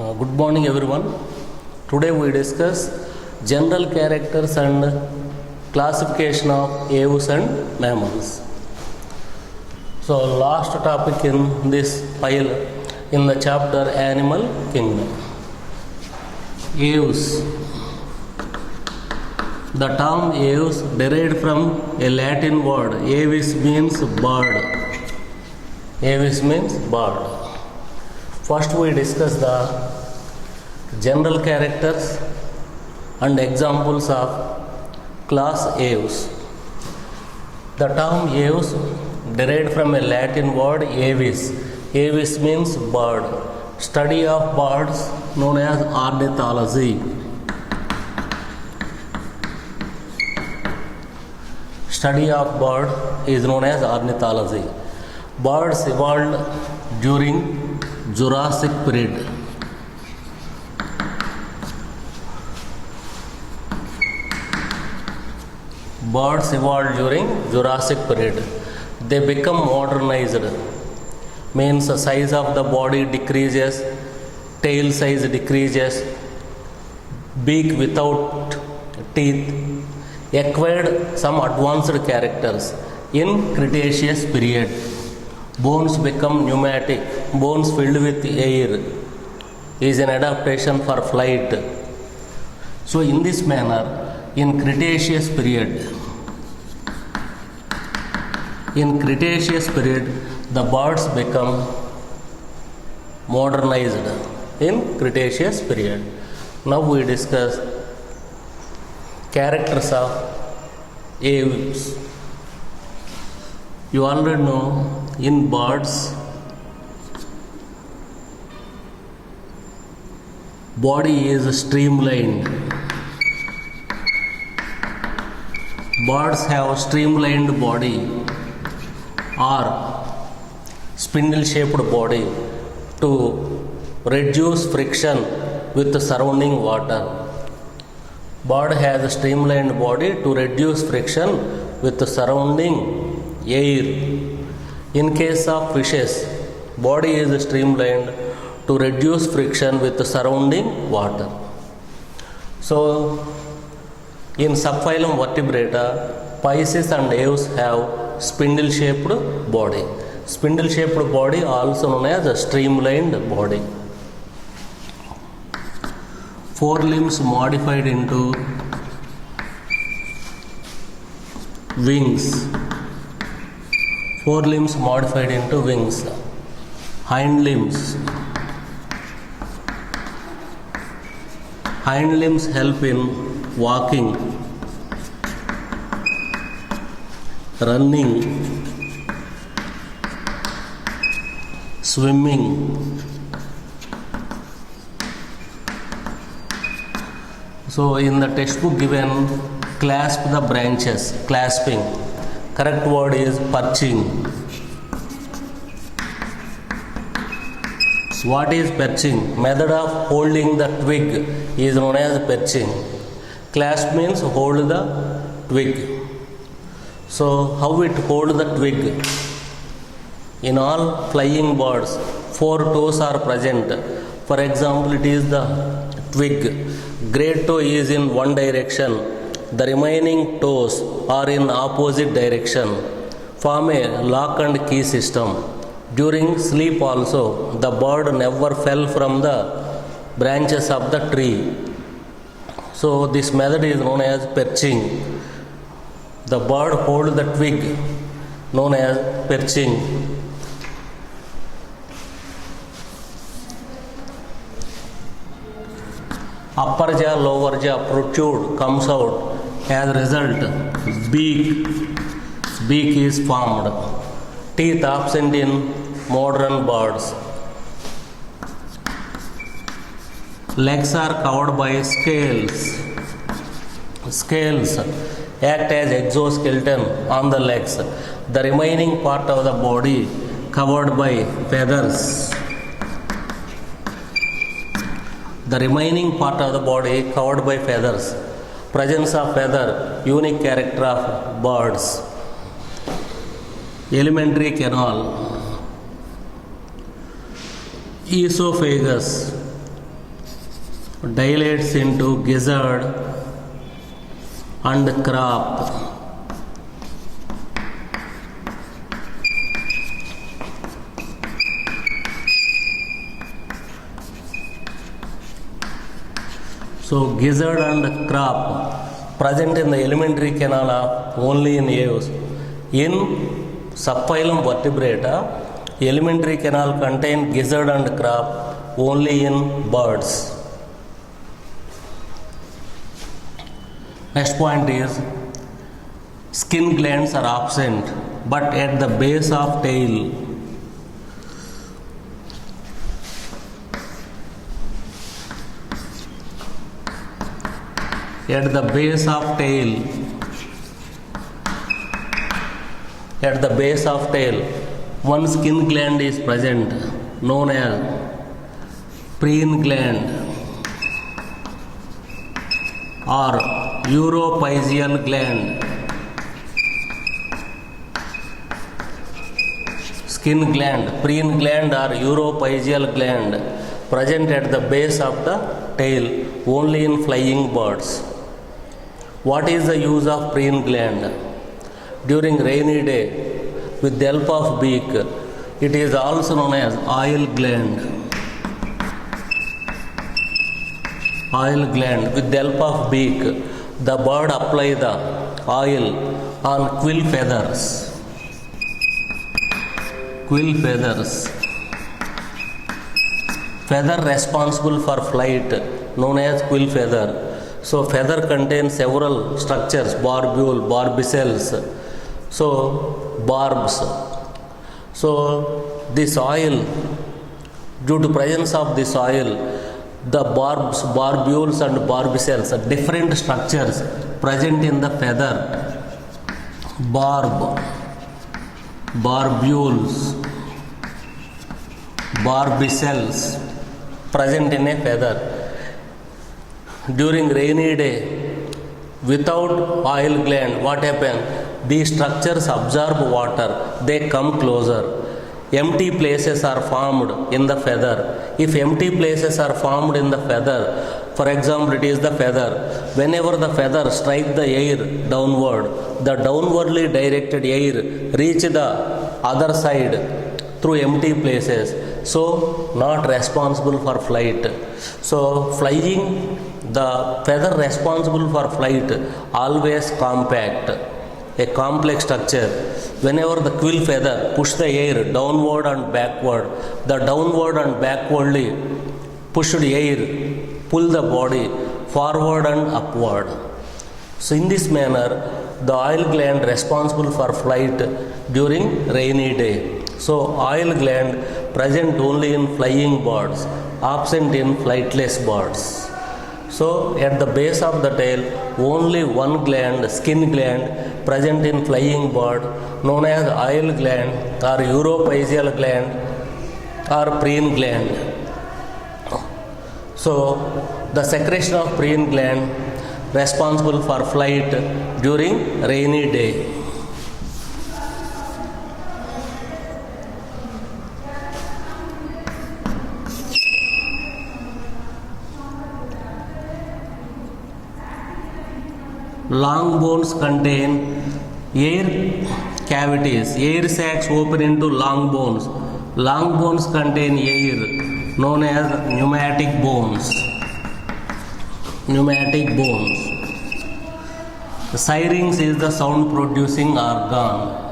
Good morning everyone. Today we discuss general characters and classification of aves and mammals. So last topic in this file in the chapter Animal Kingdom. Aves. The term aves derived from a Latin word. Avis means bird. Avis means bird. First we discuss the general characters and examples of class aves. The term aves derived from a Latin word avis. Avis means bird. Study of birds known as ornithology. Study of bird is known as ornithology. Birds evolved during Jurassic period. Birds evolved during Jurassic period. They become modernized. Means the size of the body decreases, tail size decreases, beak without teeth, acquired some advanced characters in Cretaceous period. Bones become pneumatic, bones filled with air is an adaptation for flight. So in this manner, in Cretaceous period, the birds become modernized in Cretaceous period. Now we discuss characters of aves. You already know in birds, body is streamlined. Birds have streamlined body or spindle shaped body to reduce friction with the surrounding water. Bird has a streamlined body to reduce friction with the surrounding air. In case of fishes, body is streamlined to reduce friction with the surrounding water. So, in subphylum Vertebrata, Pisces and aves have spindle-shaped body. Spindle-shaped body also known as a streamlined body. Forelimbs modified into wings. Forelimbs modified into wings. Hind limbs. Hind limbs help in walking, running, swimming. So in the textbook given, clasp the branches, clasping. Correct word is perching. So what is perching? Method of holding the twig is known as perching. Clasp means hold the twig. So how it hold the twig? In all flying birds, 4 toes are present. For example, it is the twig. Great toe is in one direction. The remaining toes are in opposite direction. Form a lock and key system. During sleep also, the bird never fell from the branches of the tree. So this method is known as perching. The bird holds the twig, known as perching. Upper jaw, lower jaw protrude, comes out. As a result, beak is formed. Teeth absent in modern birds. Legs are covered by scales. Scales act as exoskeleton on the legs. The remaining part of the body covered by feathers. The remaining part of the body covered by feathers. Presence of feather, unique character of birds. Alimentary canal. Esophagus, dilates into gizzard and crop. So gizzard and crop present in the alimentary canal are only in aves. In subphylum vertebrata, alimentary canal contain gizzard and crop only in birds. Next point is skin glands are absent but at the base of tail. At the base of tail, one skin gland is present known as preen gland or uropygial gland. Skin gland, preen gland or uropygial gland present at the base of the tail only in flying birds. What is the use of preen gland? During rainy day, with the help of beak, it is also known as oil gland. Oil gland. With the help of beak, the bird apply the oil on quill feathers. Quill feathers. Feather responsible for flight, known as quill feather. So feather contains several structures, barbule, barbicels, so barbs. So this oil, due to presence of this oil, the barbs, barbules and barbicels are different structures present in the feather. Barb, barbules, barbicels present in a feather. During rainy day, without oil gland, what happens? These structures absorb water, they come closer. Empty places are formed in the feather. If empty places are formed in the feather, for example, it is the feather. Whenever the feather strikes the air downward, the downwardly directed air reach the other side through empty places. So, not responsible for flight. So, flying, the feather responsible for flight always compact, a complex structure. Whenever the quill feather push the air downward and backward, the downward and backwardly pushed air pull the body forward and upward. So in this manner, the oil gland responsible for flight during rainy day. So oil gland present only in flying birds, absent in flightless birds. So at the base of the tail, only one gland, skin gland, present in flying bird, known as oil gland or uropygial gland or preen gland. So the secretion of preen gland responsible for flight during rainy day. Long bones contain air cavities. Air sacs open into long bones. Long bones contain air, known as pneumatic bones. Pneumatic bones. The syrinx is the sound producing organ.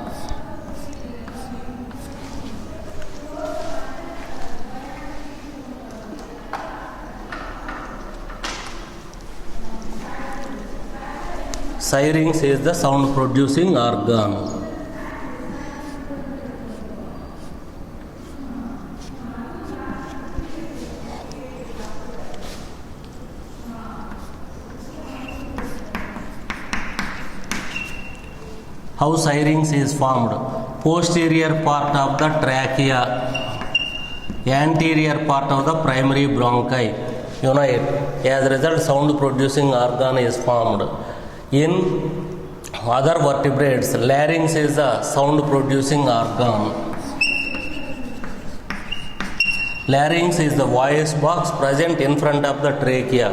Syrinx is the sound producing organ. How syrinx is formed? Posterior part of the trachea, anterior part of the primary bronchi unite. As a result, sound producing organ is formed. In other vertebrates, larynx is the sound producing organ. Larynx is the voice box present in front of the trachea,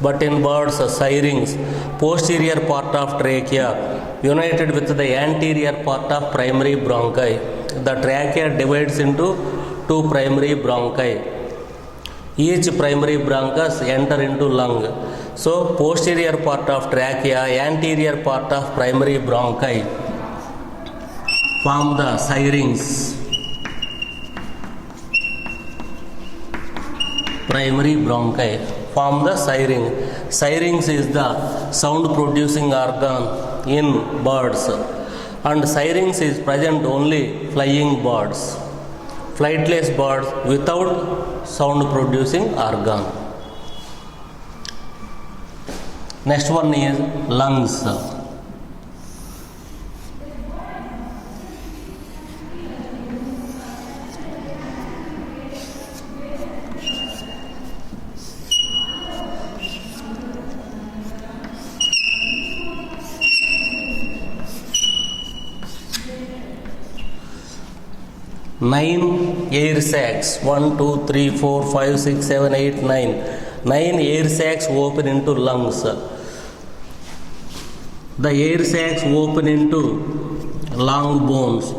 but in birds, syrinx, posterior part of trachea, united with the anterior part of primary bronchi. The trachea divides into two primary bronchi. Each primary bronchus enter into lung. So, posterior part of trachea, anterior part of primary bronchi form the syrinx. Primary bronchi form the syrinx. Syrinx is the sound producing organ in birds, and syrinx is present only flying birds, flightless birds without sound producing organ. Next one is lungs. Nine air sacs, 1, 2, 3, 4, 5, 6, 7, 8, 9. 9 air sacs open into lungs. The air sacs open into long bones.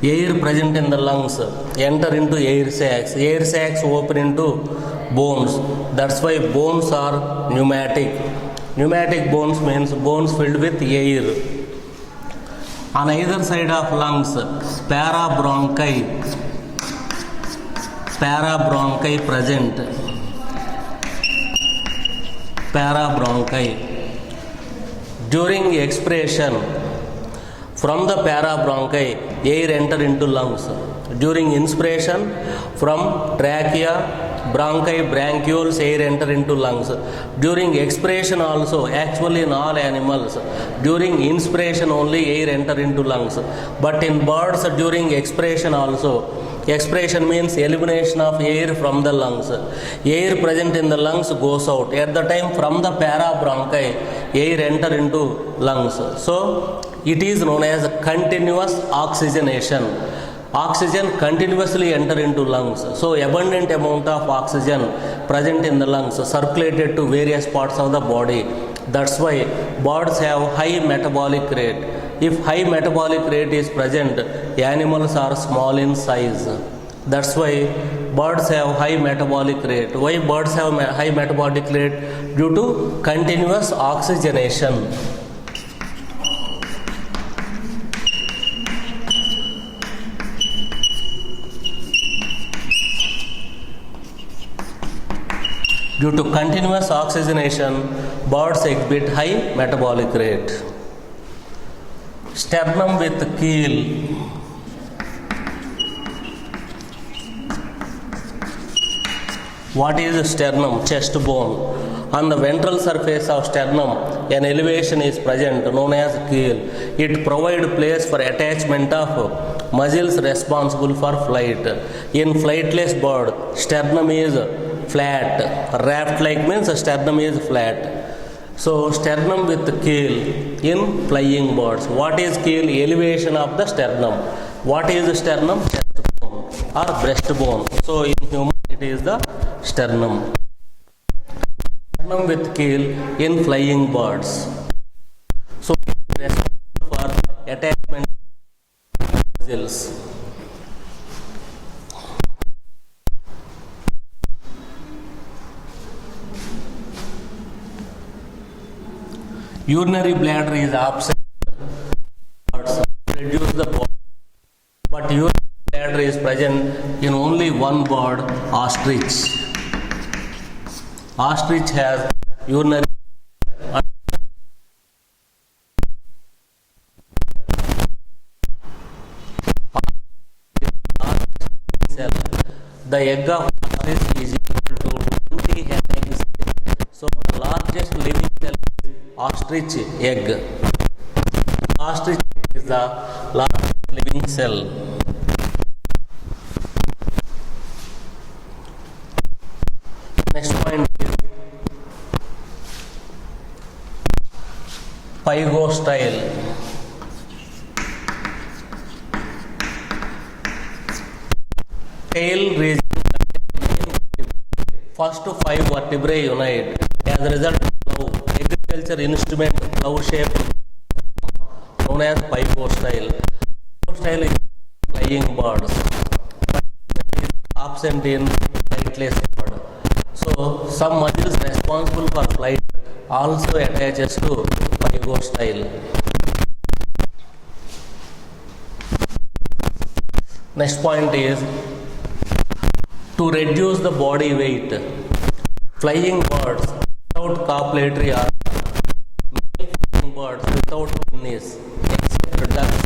Air present in the lungs enter into air sacs. Air sacs open into bones. That's why bones are pneumatic. Pneumatic bones means bones filled with air. On either side of lungs, parabronchi present. Parabronchi. During expiration, from the parabronchi, air enter into lungs. During inspiration, from trachea, bronchi, bronchioles, air enter into lungs. During expiration also, actually in all animals, during inspiration only air enter into lungs. But in birds, during expiration also, expiration means elimination of air from the lungs. Air present in the lungs goes out. At the time from the parabronchi, air enter into lungs. So, it is known as continuous oxygenation. Oxygen continuously enter into lungs. So, abundant amount of oxygen present in the lungs circulated to various parts of the body. That's why birds have high metabolic rate. If high metabolic rate is present, animals are small in size. That's why birds have high metabolic rate. Why birds have high metabolic rate? Due to continuous oxygenation. Due to continuous oxygenation, birds exhibit high metabolic rate. Sternum with keel. What is sternum? Chest bone. On the ventral surface of sternum, an elevation is present known as keel. It provides place for attachment of muscles responsible for flight. In flightless bird, sternum is flat. Raft-like means sternum is flat. So, sternum with keel in flying birds. What is keel? Elevation of the sternum. What is sternum? Chest bone or breastbone. So, in human it is the sternum. Sternum with keel in flying birds. So, responsible for attachment of muscles. Urinary bladder is absent. Reduce the body, but urinary bladder is present in only one bird, ostrich. Ostrich has urinary cell. The egg of ostrich is equal to 20 hen eggs. So the largest living cell is ostrich egg. Ostrich is the largest living cell. Next point is pygostyle. Tail region First five vertebrae unite. As a result, plough, agriculture instrument plough shape known as pipostyle. Pipostyle is flying birds. Is absent in flightless bird. So some muscles responsible for flight also attaches to pygostyle. Next point is to reduce the body weight. Flying birds without copulatory organ, male flying birds without penis, except ducks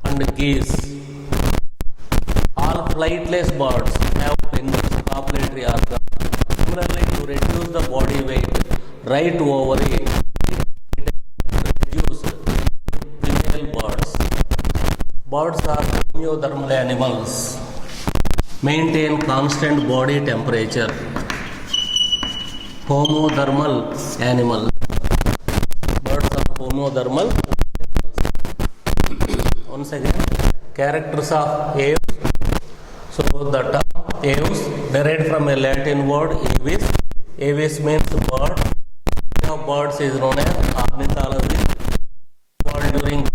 and geese. All flightless birds have penis, copulatory organ. Similarly, to reduce the body weight, right ovary reduce female birds. Birds are homeothermal animals. Maintain constant body temperature. Homothermal animal. Birds are homothermal. Once again, characters of aves. So the term aves derived from a Latin word avis. Avis means bird. The of birds is known as ornithology. Born during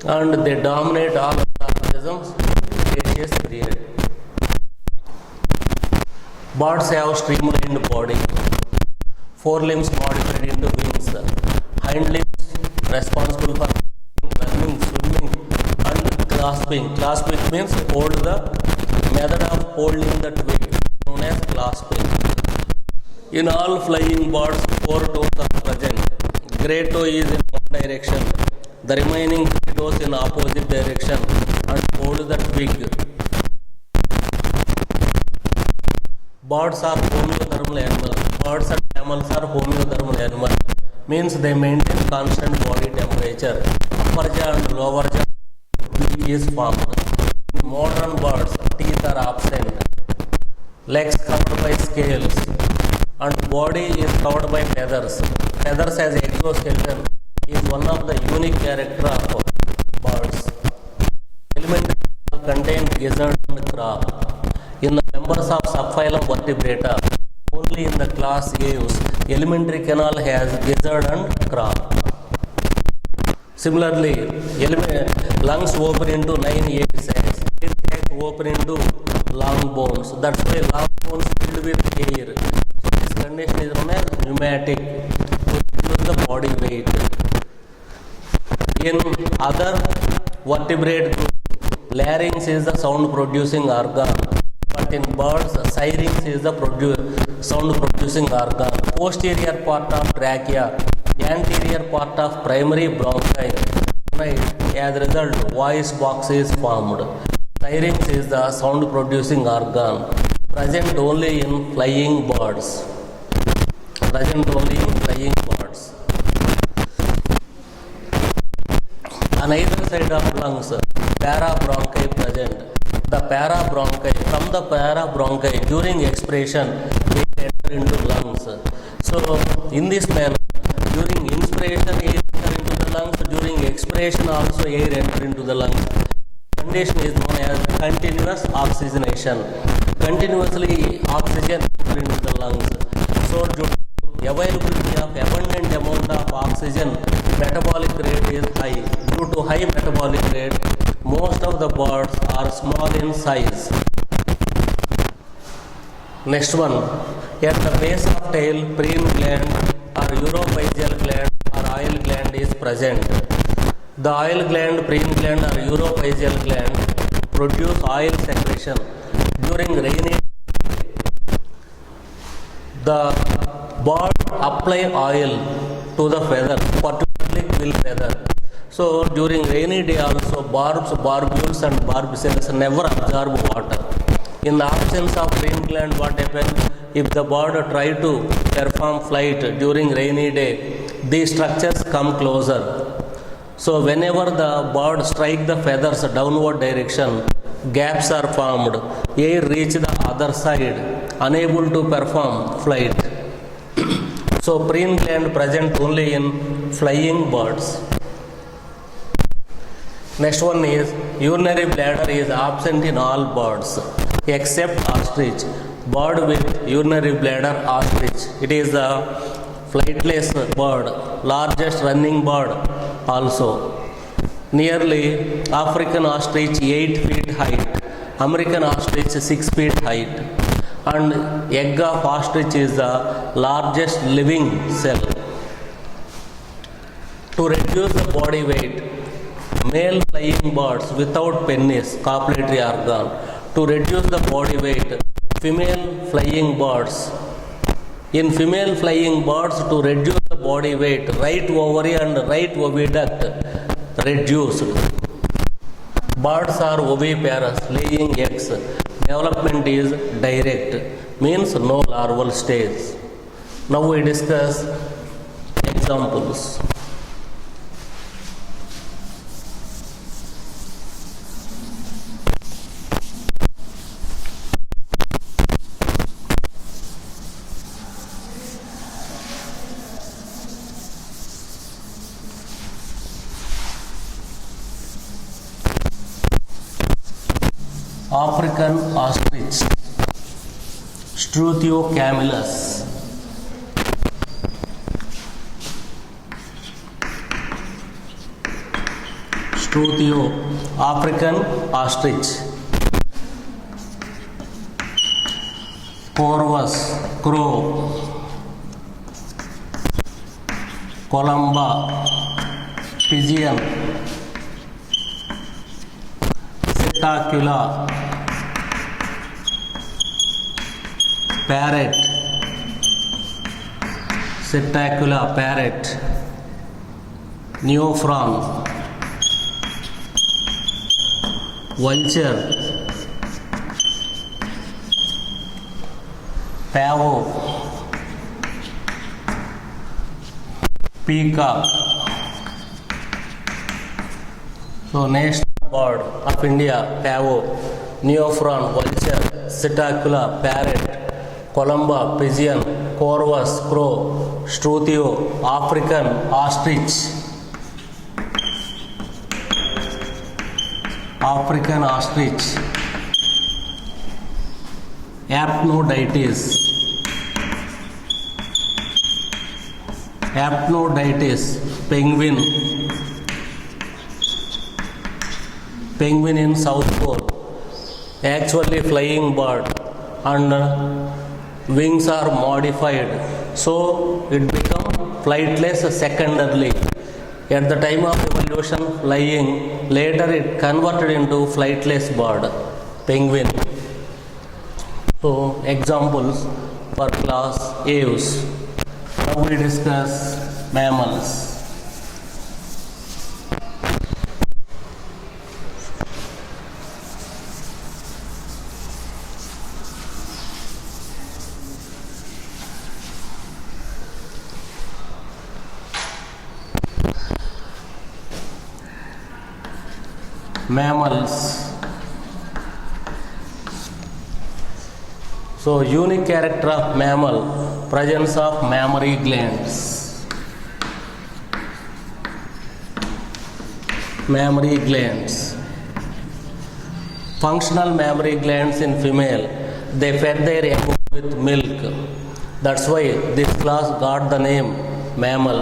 and they dominate all organisms Cretaceous period. Birds have streamlined body, forelimbs modified into wings, hind limbs responsible for running, swimming and clasping. Clasping means hold the method of holding the twig known as clasping. In all flying birds, four toes are present. Great toe is in one direction, the remaining three toes in opposite direction and hold the twig. Birds are homeothermal animals. Birds and mammals are homeothermal animals. Means they maintain constant body temperature. Upper jaw and lower jaw is formed. In modern birds, teeth are absent. Legs covered by scales. And body is covered by feathers. Feathers as exoskeleton is one of the unique character of birds. Elementary contain gizzard and crop. In the members of subphylum Vertebrata, only in the class Aves, alimentary canal has gizzard and crop. Similarly, lungs open into 9 air sacs. Air sacs open into long bones. That's why long bones filled with air. So this condition is known as pneumatic to reduce the body weight. In other vertebrate groups, larynx is the sound producing organ. But in birds, syrinx is the sound producing organ. Posterior part of trachea, anterior part of primary bronchi. Right. As a result, voice box is formed. Syrinx is the sound producing organ. Present only in flying birds. Present only in flying birds. On either side of lungs, parabronchi present. The parabronchi, from the parabronchi during expiration, they enter into lungs. So, in this manner, during inspiration, air enter into the lungs, during expiration also air enter into the lungs. Condition is known as continuous oxygenation. Continuously oxygen enter into the lungs. So, availability of abundant amount of oxygen, metabolic rate is high. Due to high metabolic rate, most of the birds are small in size. Next one, at the base of tail, preen gland or urophygeal gland or oil gland is present. The oil gland, preen gland or urophygeal gland produce oil secretion during rainy. The bird apply oil to the feather, particularly quill feather. So during rainy day also barbules and barbicels never absorb water. In the absence of preen gland, what happens? If the bird try to perform flight during rainy day, these structures come closer. So whenever the bird strike the feathers downward direction, gaps are formed. Air reach the other side, unable to perform flight. So preen gland present only in flying birds. Next one is urinary bladder is absent in all birds except ostrich. bird with urinary bladder ostrich. It is a flightless bird, largest running bird also. Nearly African ostrich 8 feet height, American ostrich 6 feet height, and egg of ostrich is the largest living cell. To reduce the body weight, male flying birds without penis, copulatory organ. To reduce the body weight, female flying birds. In female flying birds, to reduce the body weight, right ovary and right oviduct reduced. Birds are oviparous, laying eggs. Development is direct, means no larval stage. Now we discuss examples. African ostrich, Struthiocamelus. Struthio, African ostrich. Corvus, crow. Columba, pigeon. Psittacula, parrot. Psittacula, parrot. Neophron, vulture. Pavot, peacock. So national bird of India, pavot. Neophron, vulture. Psittacula, parrot. Columba, pigeon. Corvus, crow. Struthio, African ostrich. African ostrich. Apnodites. Apnodites, penguin. Penguin in South Pole. Actually flying bird, and wings are modified, so it become flightless secondarily. At the time of evolution, flying, later it converted into flightless bird, penguin. So examples for class Aves. Now we discuss mammals. Mammals. So unique character of mammal, presence of mammary glands. Mammary glands. Functional mammary glands in female, they fed their young with milk. That's why this class got the name mammal.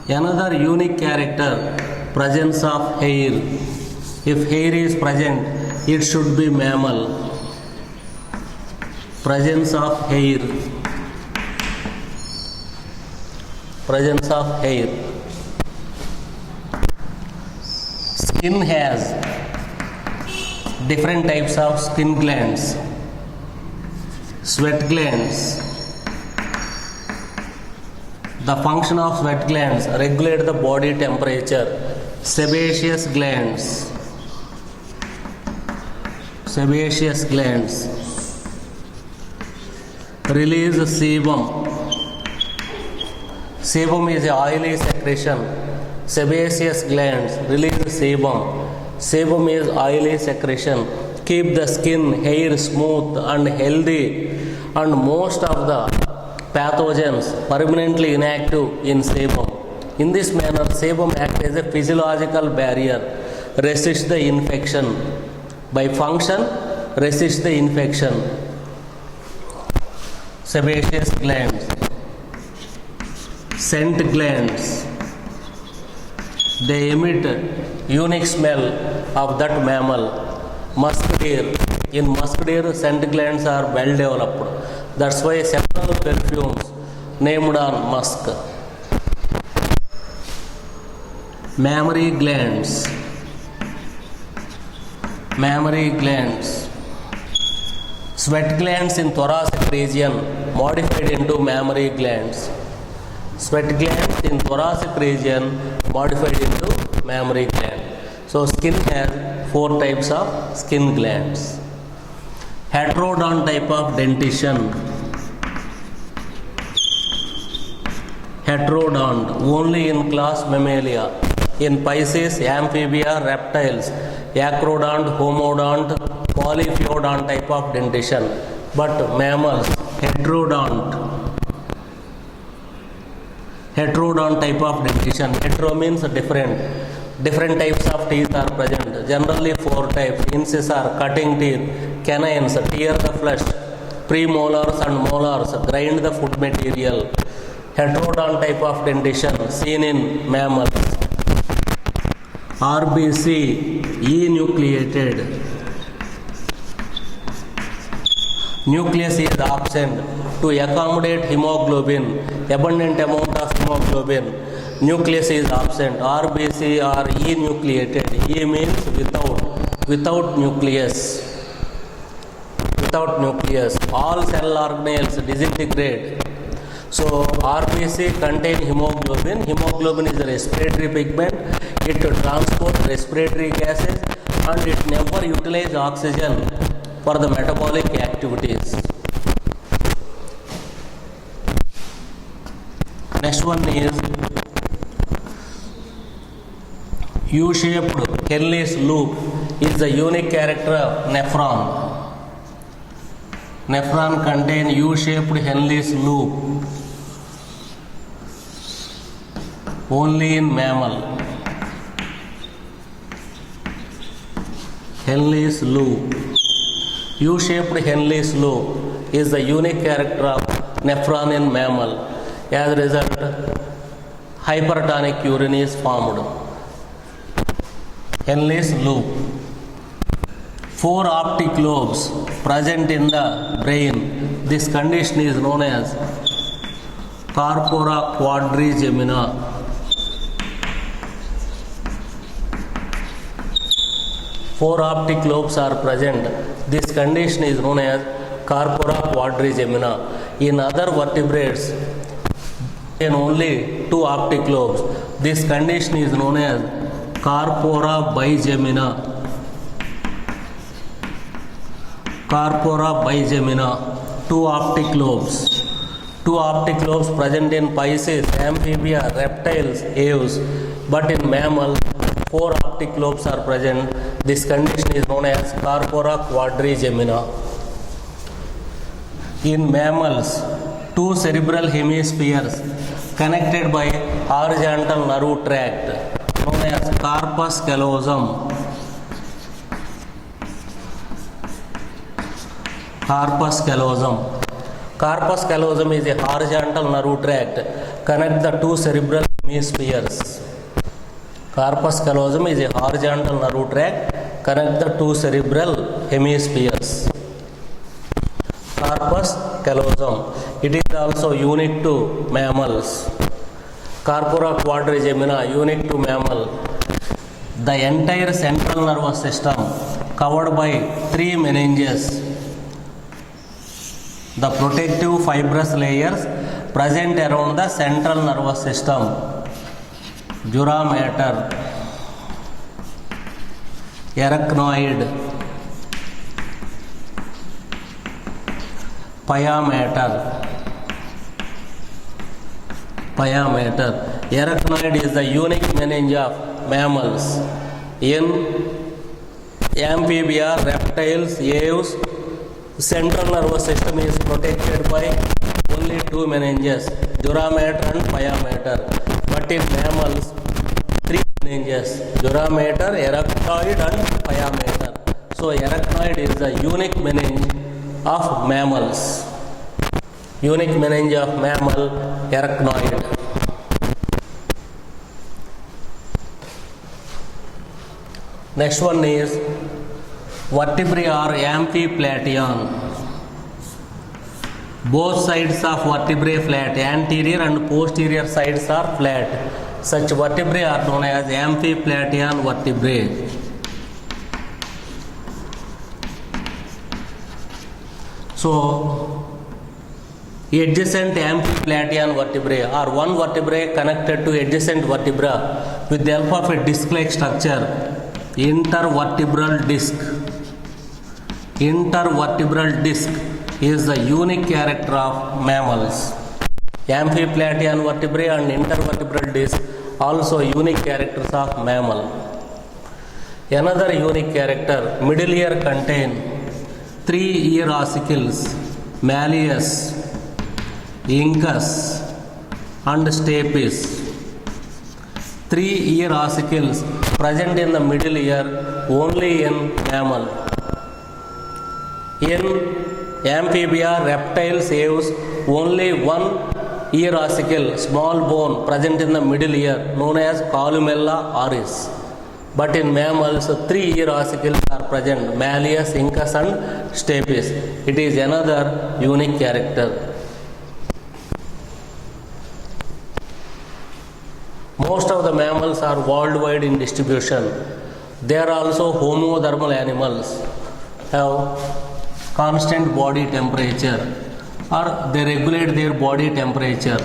Another unique character, presence of hair. If hair is present, it should be mammal. Presence of hair. Presence of hair. Skin has different types of skin glands. Sweat glands. The function of sweat glands regulate the body temperature. Sebaceous glands. Sebaceous glands release sebum. Sebum is an oily secretion. Sebaceous glands release sebum. Sebum is oily secretion. Keep the skin, hair smooth and healthy, and most of the pathogens permanently inactive in sebum. In this manner, sebum acts as a physiological barrier, resists the infection. By function, resist the infection. sebaceous glands, scent glands. They emit unique smell of that mammal. Musk deer. In musk deer, scent glands are well developed. That's why several perfumes named on musk. Mammary glands. Mammary glands. Sweat glands in thoracic region modified into mammary glands. Sweat glands in thoracic region modified into mammary gland. So skin has 4 types of skin glands. Heterodont type of dentition. Heterodont only in class Mammalia. In Pisces, amphibia, reptiles, acrodont, homodont, polyphyodont type of dentition. But mammals, heterodont. Heterodont type of dentition. Hetero means different. Different types of teeth are present. Generally 4 types. Incisor, cutting teeth, canines, tear the flesh, premolars and molars, grind the food material. Heterodont type of dentition seen in mammals. RBC, enucleated. Nucleus is absent to accommodate hemoglobin, abundant amount of hemoglobin. Nucleus is absent. RBC are enucleated. E means without nucleus. Without nucleus. All cell organelles disintegrate. So RBC contain hemoglobin. Hemoglobin is a respiratory pigment. It transports respiratory gases and it never utilizes oxygen for the metabolic activities. Next one is U-shaped Henle's loop is the unique character of nephron. Nephron contain U-shaped Henle's loop only in mammal. Henle's loop. U-shaped Henle's loop is the unique character of nephron in mammal. As a result, hypertonic urine is formed. Henle's loop. 4 optic lobes present in the brain. This condition is known as corpora quadrigemina. 4 optic lobes are present. This condition is known as corpora quadrigemina. In other vertebrates, in only 2 optic lobes. This condition is known as corpora bigemina. Corpora bigemina. 2 optic lobes. 2 optic lobes present in Pisces, amphibia, reptiles, aves. But in mammals, 4 optic lobes are present. This condition is known as corpora quadrigemina. In mammals, 2 cerebral hemispheres connected by horizontal nerve tract known as corpus callosum. Corpus callosum. Corpus callosum is a horizontal nerve tract connect the 2 cerebral hemispheres. Corpus callosum is a horizontal nerve tract connect the 2 cerebral hemispheres. Corpus callosum. It is also unique to mammals. Corpora quadrigemina unique to mammal. The entire central nervous system covered by 3 meninges. The protective fibrous layers present around the central nervous system. Dura mater, arachnoid, pia mater. Arachnoid is the unique meninge of mammals. In amphibia, reptiles, aves, central nervous system is protected by only 2 meninges, dura mater and pia mater. But in mammals, 3 meninges, dura mater, arachnoid and pia mater. So arachnoid is the unique meninge of mammals. Unique meninge of mammal, arachnoid. Next one is vertebrae are amphiplateon. Both sides of vertebrae flat, anterior and posterior sides are flat. Such vertebrae are known as amphiplateon vertebrae. So, adjacent amphiplateon vertebrae or one vertebrae connected to adjacent vertebra with the help of a disc-like structure, intervertebral disc. Intervertebral disc is the unique character of mammals. Amphiplateon vertebrae and intervertebral disc also unique characters of mammal. Another unique character, middle ear contain 3 ear ossicles, malleus, incus and stapes. 3 ear ossicles present in the middle ear only in mammal. In amphibia, reptiles use only one ear ossicle, small bone present in the middle ear known as columella oris. But in mammals, 3 ear ossicles are present, malleus, incus and stapes. It is another unique character. Most of the mammals are worldwide in distribution. They are also homothermal animals, have constant body temperature or they regulate their body temperature.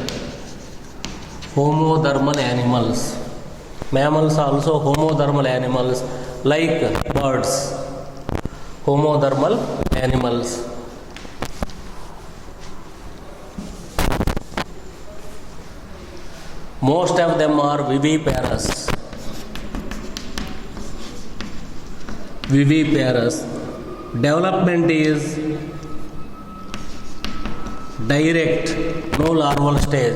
Homothermal animals. Mammals are also homothermal animals like birds. Homothermal animals. Most of them are viviparous. Viviparous. Development is direct, no larval stage.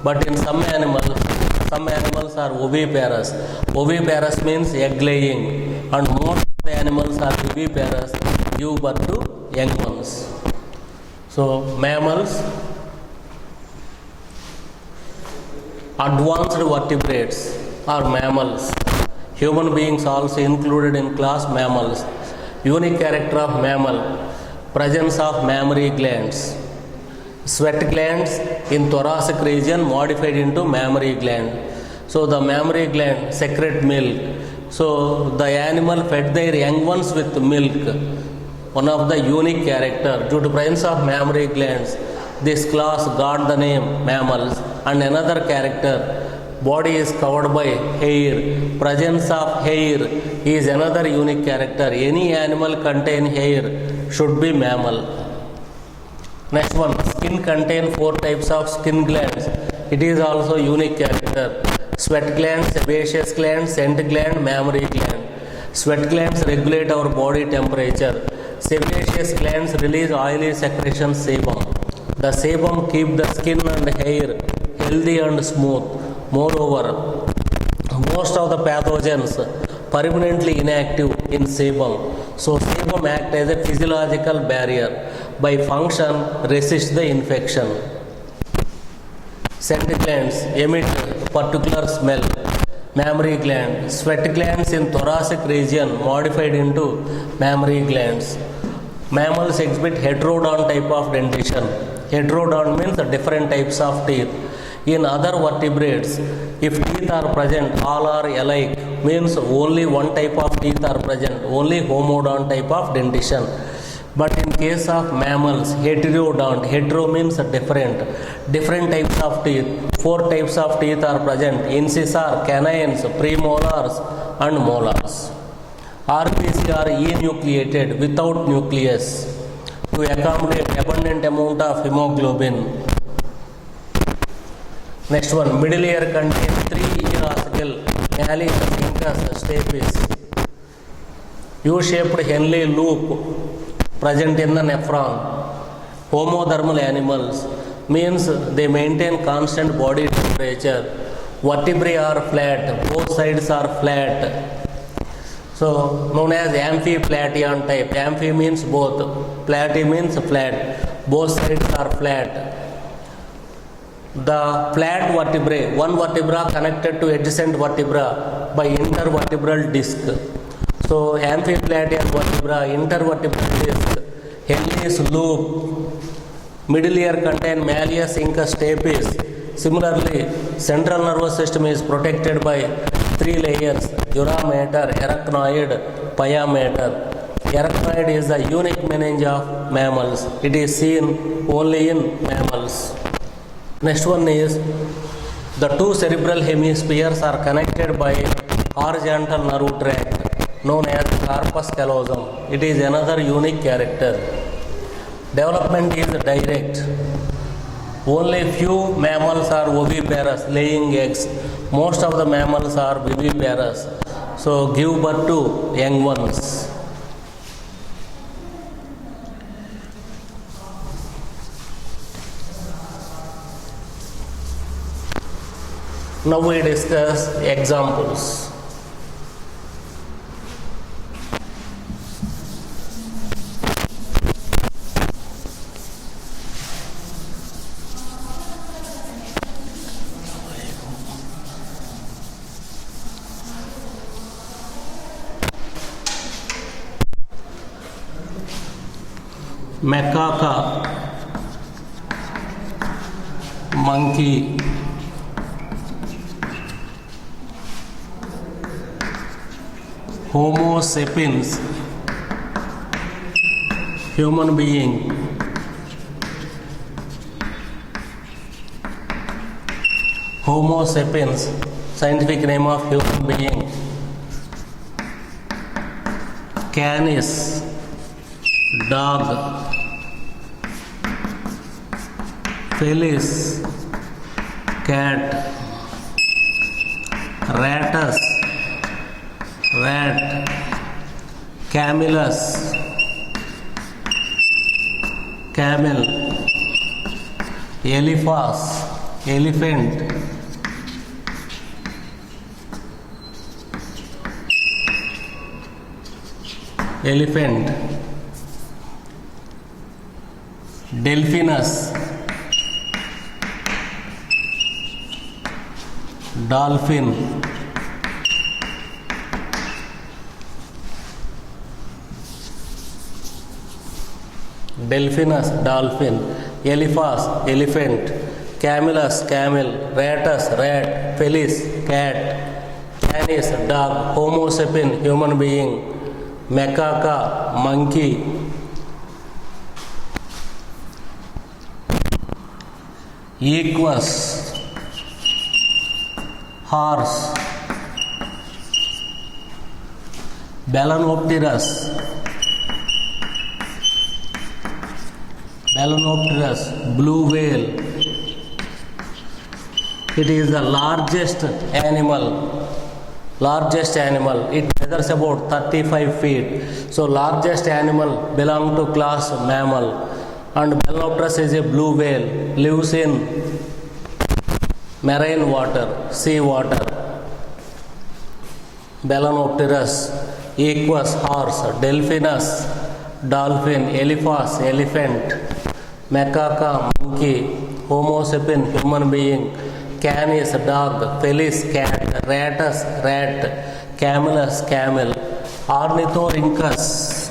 But in some animals are oviparous. Oviparous means egg laying, and most of the animals are viviparous, give birth to young ones. So mammals, advanced vertebrates are mammals. Human beings also included in class mammals. Unique character of mammal, presence of mammary glands. Sweat glands in thoracic region modified into mammary gland. So the mammary gland secrete milk. So the animal fed their young ones with milk. One of the unique character due to presence of mammary glands, this class got the name mammals. And another character, body is covered by hair. Presence of hair is another unique character. Any animal contain hair should be mammal. Next one, skin contain 4 types of skin glands. It is also unique character. Sweat glands, sebaceous gland, scent gland, mammary gland. Sweat glands regulate our body temperature. Sebaceous glands release oily secretion sebum. The sebum keep the skin and hair healthy and smooth. Moreover, most of the pathogens permanently inactive in sebum. So sebum act as a physiological barrier. By function, resist the infection. Scent glands emit particular smell. Mammary gland, sweat glands in thoracic region modified into mammary glands. Mammals exhibit heterodont type of dentition. Heterodont means different types of teeth. In other vertebrates, if teeth are present, all are alike, means only one type of teeth are present, only homodont type of dentition. But in case of mammals, heterodont, hetero means different types of teeth. 4 types of teeth are present, incisor, canines, premolars and molars. RBC are enucleated without nucleus to accommodate abundant amount of hemoglobin. Next one, middle ear contains 3 ear ossicle, malleus, incus, stapes. U-shaped Henle loop present in the nephron. Homothermal animals means they maintain constant body temperature. Vertebrae are flat, both sides are flat. So known as amphiplateon type. Amphi means both, platy means flat. both sides are flat. The flat vertebrae, one vertebra connected to adjacent vertebra by intervertebral disc. So amphiplateal vertebra, intervertebral disc, Henle's loop, middle ear contain malleus incus stapes. Similarly, central nervous system is protected by three layers: dura mater, arachnoid, pia mater. Arachnoid is the unique meninge of mammals. It is seen only in mammals. Next one is the two cerebral hemispheres are connected by horizontal nerve tract known as corpus callosum. It is another unique character. Development is direct. Only few mammals are oviparous, laying eggs. Most of the mammals are viviparous, so give birth to young ones. Now we discuss examples. Macaca, monkey, Homo sapiens, human being, Homo sapiens, scientific name of human being, Canis, dog, Felis, cat, Rattus, rat, Camellus, camel, Elephas, elephant, elephant, Delphinus, dolphin, Delphinus, dolphin, Elephas, elephant, Camellus, camel, Rattus, rat, Felis, cat, Canis, dog, Homo sapien, human being, Macaca, monkey, Equus, horse, Balanopterus, blue whale. It is the largest animal. It measures about 35 feet. So largest animal belong to class mammal. And Balanopterus is a blue whale, lives in marine water, sea water. Balanopterus, Equus, horse, Delphinus, dolphin, Elephas, elephant, Macaca, monkey, Homo sapien, human being, Canis, dog, Felis, cat, Rattus, rat, Camellus, camel, Ornithorhynchus,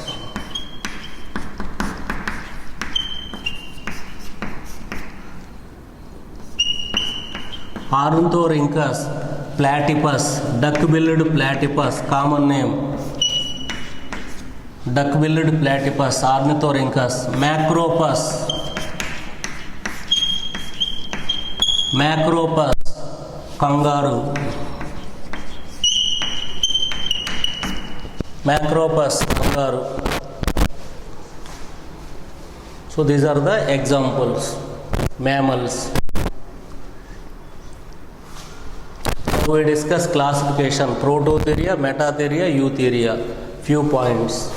platypus, duck-billed platypus, common name, duck-billed platypus, Ornithorhynchus, Macropus, kangaroo, So these are the examples, mammals. So we discuss classification, Prototheria, Metatheria, Eutheria. Few points.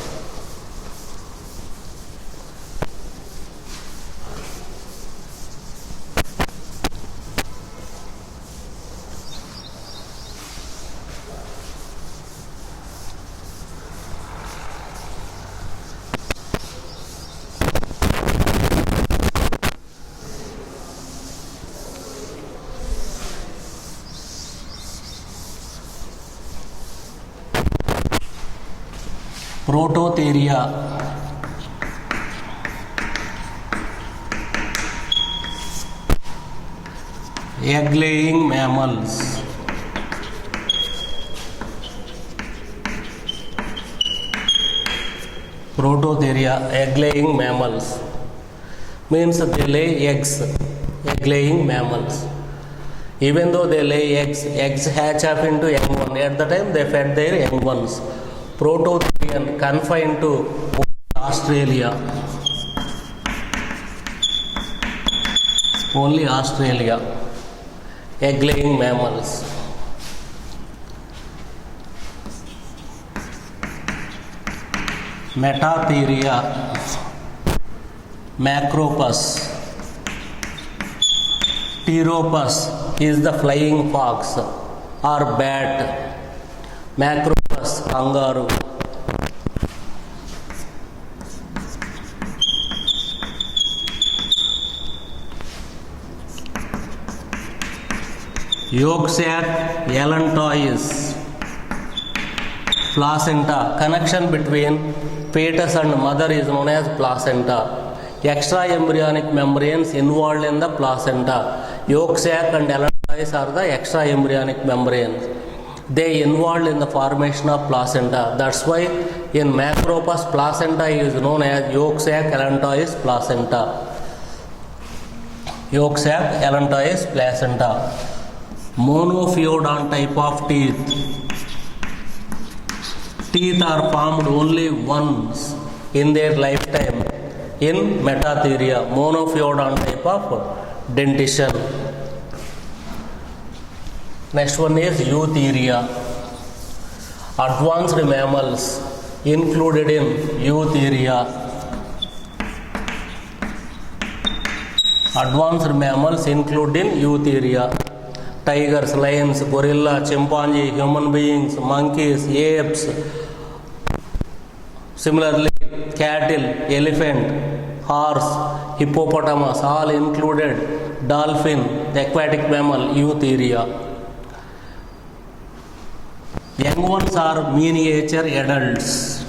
Prototheria. Egg-laying mammals. Prototheria, egg-laying mammals. Means they lay eggs. Egg-laying mammals. Even though they lay eggs, eggs hatch up into young one. At the time they fed their young ones. Prototherian, confined to Australia. Only Australia. Egg-laying mammals. Metatheria. Macropus. Pteropus is the flying fox or bat. Macropus, kangaroo. Yolk sac, allantois. Placenta. Connection between fetus and mother is known as placenta. Extra embryonic membranes involved in the placenta. Yolk sac and allantois are the extra embryonic membranes. They involved in the formation of placenta. That's why in Macropus placenta is known as yolk sac allantois placenta. Yolk sac allantois placenta. Monophyodon type of teeth. Teeth are formed only once in their lifetime in Metatheria. Monophyodon type of dentition. Next one is Eutheria. Advanced mammals included in Eutheria. Advanced mammals included in Eutheria. Tigers, lions, gorilla, chimpanzee, human beings, monkeys, apes. Similarly, cattle, elephant, horse, hippopotamus, all included. Dolphin, aquatic mammal, Eutheria. Young ones are miniature adults.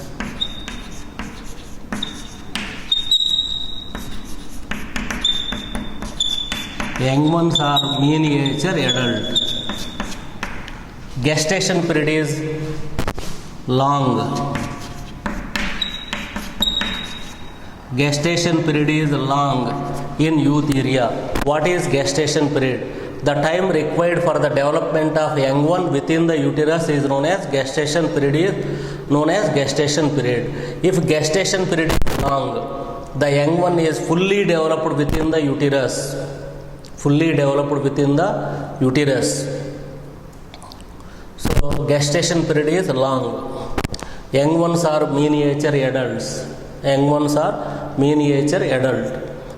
Young ones are miniature adult. Gestation period is long. Gestation period is long in Eutheria. What is gestation period? The time required for the development of young one within the uterus is known as gestation period. If gestation period is long, the young one is fully developed within the uterus. So gestation period is long. Young ones are miniature adults.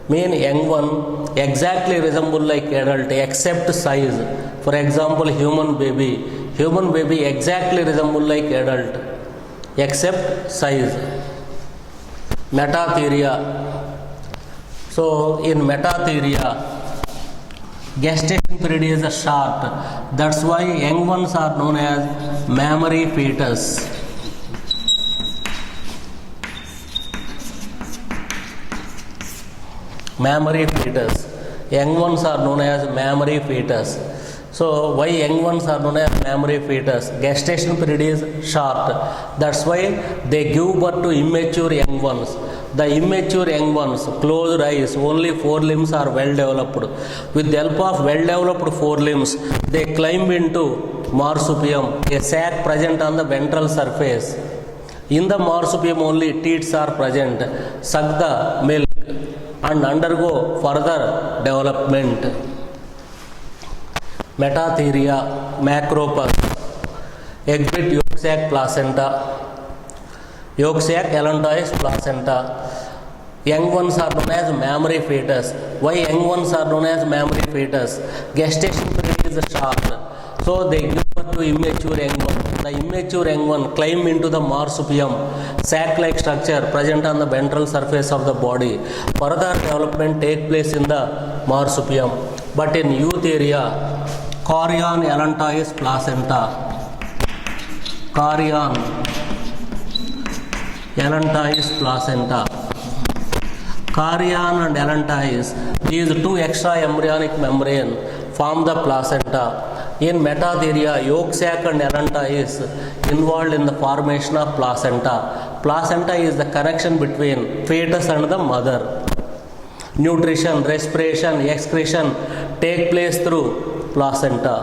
Mean young one exactly resemble like adult except size. For example, human baby exactly resemble like adult except size. Metatheria. So in Metatheria, gestation period is short. That's why young ones are known as mammary fetus. Young ones are known as mammary fetus. So why young ones are known as mammary fetus? Gestation period is short. That's why they give birth to immature young ones. The immature young ones, closed eyes, only forelimbs are well developed. With the help of well developed forelimbs, they climb into marsupium, a sac present on the ventral surface. In the marsupium only teats are present. Suck the milk and undergo further development. Metatheria, Macropus, exhibit yolk sac placenta. Yolk sac allantois placenta. Young ones are known as mammary fetus. Why young ones are known as mammary fetus? Gestation period is short. So they give birth to immature young one. The immature young one climb into the marsupium, sac-like structure present on the ventral surface of the body. Further development take place in the marsupium. But in Eutheria, chorion allantois placenta. Chorion allantois placenta. Chorion and allantois, these two extra embryonic membrane form the placenta. In metatheria, yolk sac and allantois involved in the formation of placenta. Placenta is the connection between fetus and the mother. Nutrition, respiration, excretion take place through placenta.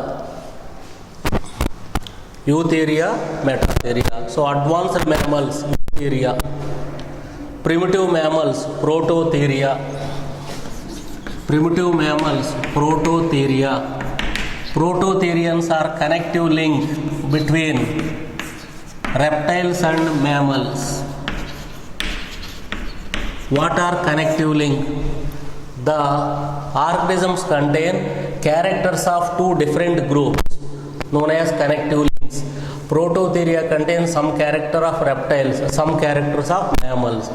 Eutheria, metatheria. So advanced mammals, eutheria. Primitive mammals, prototheria. Primitive mammals, prototheria. Prototherians are connective link between reptiles and mammals. What are connective link? The organisms contain characters of two different groups known as connective links. Prototheria contains some character of reptiles, some characters of mammals.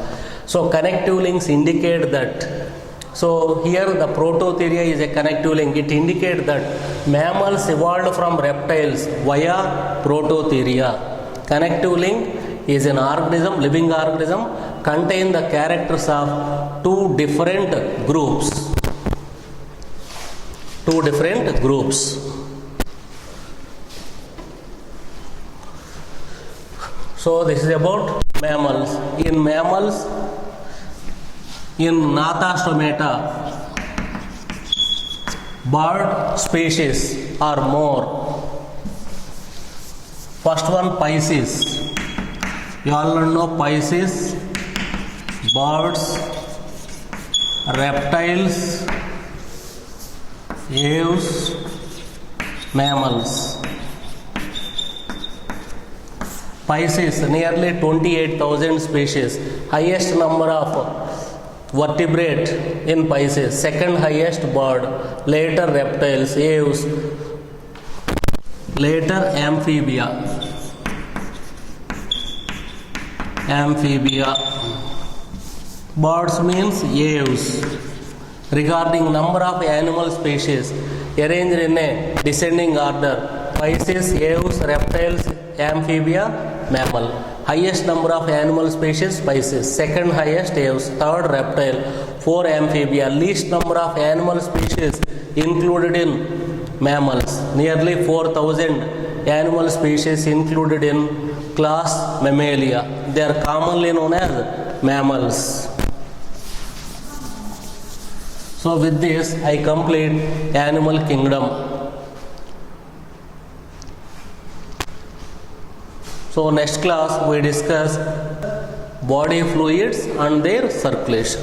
So connective links indicate that. So here the prototheria is a connective link. It indicates that mammals evolved from reptiles via prototheria. Connective link is an organism, living organism, contain the characters of two different groups. Two different groups. So this is about mammals. In mammals, in Gnathostomata, bird species are more. First one, Pisces. You all know Pisces, birds, reptiles, aves, mammals. Pisces, nearly 28,000 species, highest number of vertebrate in Pisces, second highest bird, later reptiles, aves, later amphibia. Amphibia. Birds means aves. Regarding number of animal species arranged in a descending order, Pisces, aves, reptiles, amphibia, mammal. Highest number of animal species, Pisces. Second highest, aves. Third, reptile. 4, amphibia. Least number of animal species included in mammals. Nearly 4,000 animal species included in class Mammalia. They are commonly known as mammals. So with this, I complete animal kingdom. So next class we discuss body fluids and their circulation.